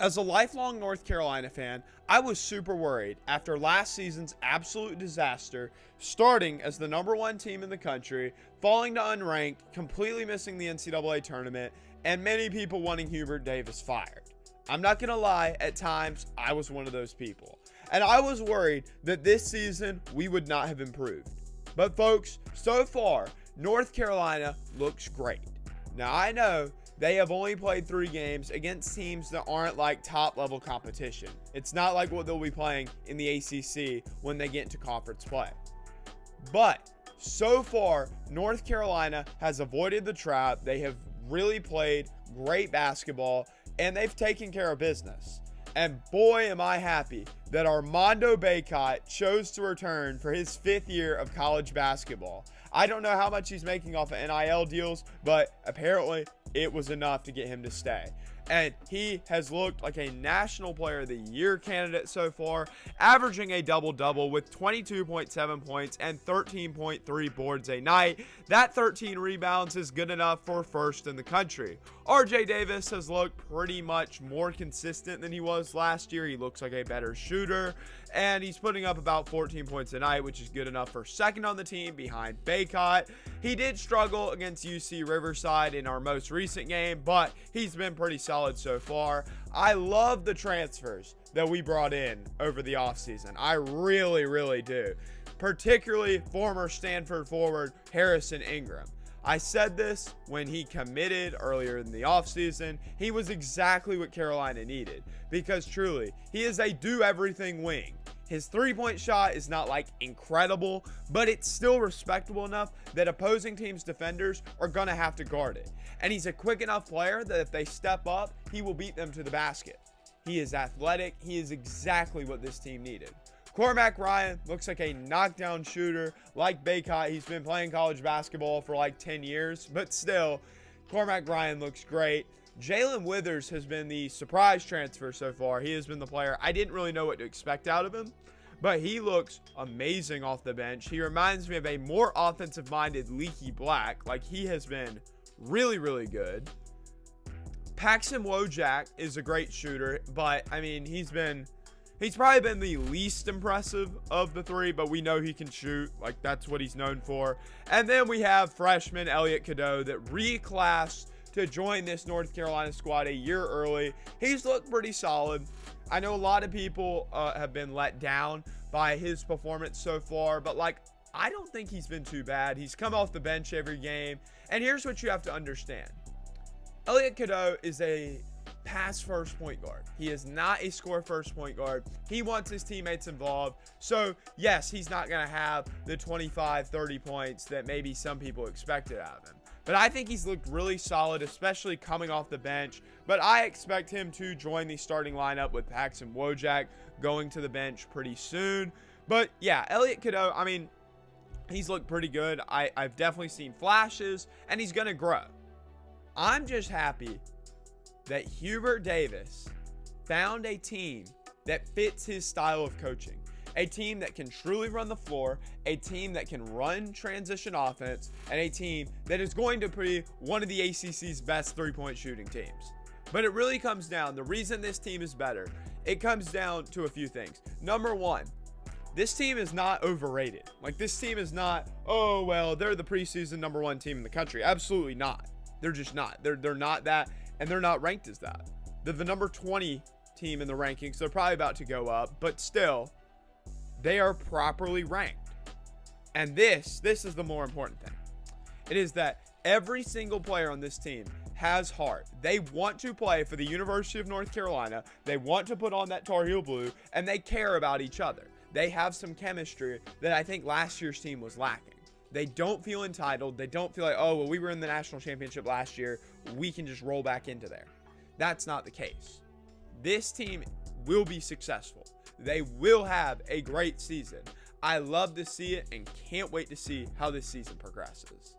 As a lifelong North Carolina fan, I was super worried after last season's absolute disaster, starting as the #1 team in the country, falling to unranked, completely missing the NCAA tournament, and many people wanting Hubert Davis fired. I'm not going to lie, at times I was one of those people. And I was worried that this season we would not have improved. But folks, so far, North Carolina looks great. Now I know they have only played 3 games against teams that aren't like top level competition. It's not like what they'll be playing in the ACC when they get into conference play. But so far, North Carolina has avoided the trap. They have really played great basketball and they've taken care of business. And boy, am I happy that Armando Bacot chose to return for his 5th year of college basketball. I don't know how much he's making off of NIL deals, but apparently it was enough to get him to stay. And he has looked like a National Player of the Year candidate so far, averaging a double-double with 22.7 points and 13.3 boards a night. That 13 rebounds is good enough for first in the country. RJ Davis has looked pretty much more consistent than he was last year. He looks like a better shooter, and he's putting up about 14 points a night, which is good enough for second on the team behind Bacot. He did struggle against UC Riverside in our most recent game, but he's been pretty solid so far. I love the transfers that we brought in over the offseason. I really do. Particularly former Stanford forward Harrison Ingram. I said this when he committed earlier in the offseason. He was exactly what Carolina needed because truly, he is a do-everything wing. His 3-point shot is not like incredible, but it's still respectable enough that opposing teams' defenders are going to have to guard it. And he's a quick enough player that if they step up, he will beat them to the basket. He is athletic. He is exactly what this team needed. Cory Ryan looks like a knockdown shooter like Bacot. He's been playing college basketball for like 10 years, but still, Cory Ryan looks great. Jaylen Withers has been the surprise transfer so far. He has been the player I didn't really know what to expect out of him, but he looks amazing off the bench. He reminds me of a more offensive-minded Leaky Black. Like, he has been really good. Paxson Lowe is a great shooter, but I mean, he's probably been the least impressive of the 3, but we know he can shoot. Like, that's what he's known for. And then we have freshman Elliot Kdo that reclassed to join this North Carolina squad a year early. He's looked pretty solid. I know a lot of people have been let down by his performance so far, but like, I don't think he's been too bad. He's come off the bench every game. And here's what you have to understand. Elliot Kdo is a pass-first point guard. He is not a score-first point guard. He wants his teammates involved. So, yes, he's not going to have the 25, 30 points that maybe some people expected out of him. But I think he's looked really solid, especially coming off the bench. But I expect him to join the starting lineup with Paxson Lowe going to the bench pretty soon. But, yeah, Elliot Kdo, I mean, he's looked pretty good. I've definitely seen flashes, and he's going to grow. I'm just happy that Hubert Davis found a team that fits his style of coaching. A team that can truly run the floor, a team that can run transition offense, and a team that is going to be one of the ACC's best 3-point shooting teams. But it really comes down, the reason this team is better, it comes down to a few things. Number 1, this team is not overrated. Like, this team is not, oh, well, they're the preseason #1 team in the country. Absolutely not. They're just not. They're not that, and they're not ranked as that. They're the number 20 team in the rankings. They're probably about to go up, but still, they are properly ranked. And this is the more important thing. It is that every single player on this team has heart. They want to play for the University of North Carolina. They want to put on that Tar Heel blue, and they care about each other. They have some chemistry that I think last year's team was lacking. They don't feel entitled. They don't feel like, oh, well, we were in the national championship last year. We can just roll back into there. That's not the case. This team will be successful. They will have a great season. I love to see it and can't wait to see how this season progresses.